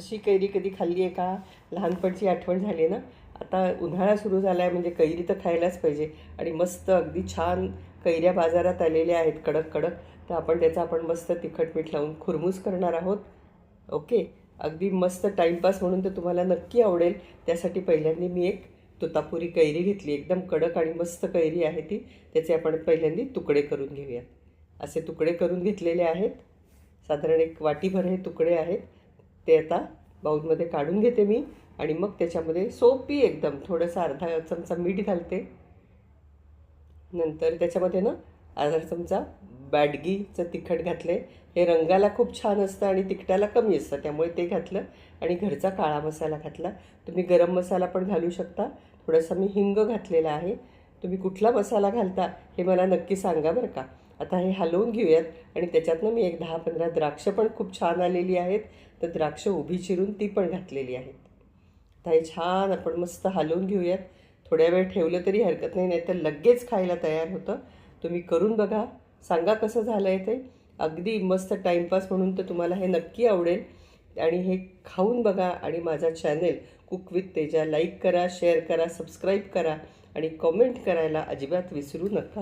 अशी कैरी कधी खाल्ली आहे का? लहानपणची आठवण झाली ना. आता उन्हाळा सुरू झाला आहे म्हणजे कैरी तर खायलाच पाहिजे. आणि मस्त अगदी छान कैऱ्या बाजारात आलेल्या आहेत कडक कडक. तर आपण मस्त तिखट मीठ लावून खुरमुस करणार आहोत. ओके. अगदी मस्त टाईमपास म्हणून तर तुम्हाला नक्की आवडेल. त्यासाठी पहिल्यांदा मी एक तोतापुरी कैरी घेतली. एकदम कडक आणि मस्त कैरी आहे ती. त्याचे आपण पहिल्यांदा तुकडे करून घेऊयात. असे तुकडे करून घेतलेले आहेत. साधारण एक वाटीभर हे तुकडे आहेत. ते आता बाऊलमध्ये काढून घेते मी. आणि मग त्याच्यामध्ये सोपी एकदम थोडंसं अर्धा चमचा मीठ घालते. नंतर त्याच्यामध्ये ना अर्धा चमचा बॅडगीचं तिखट घातले. हे रंगाला खूप छान असतं आणि तिखटाला कमी असतं, त्यामुळे ते घातलं. आणि घरचा काळा मसाला घातला. तुम्ही गरम मसाला पण घालू शकता. थोडासा मी हिंग घातलेला आहे. तुम्ही कुठला मसाला घालता हे मला नक्की सांगा बरं का. आता हे हलवून घेऊयात. आणि त्याच्यातनं मी एक 10-15 द्राक्षं पण खूप छान आलेली आहेत. तर द्राक्षं उभी चिरून ती पण घातलेली आहेत. आता हे छान आपण मस्त हलवून घेऊयात. थोड्या वेळ ठेवलं तरी हरकत नाही, नाही तर लगेच खायला तयार होतं. तुम्ही करून बघा, सांगा कसं झालं आहे ते. अगदी मस्त टाईमपास म्हणून तर तुम्हाला हे नक्की आवडेल. आणि हे खाऊन बघा. आणि माझा channel cook with Teja like करा, शेअर करा, सबस्क्राईब करा आणि कमेंट करायला अजिबात विसरू नका.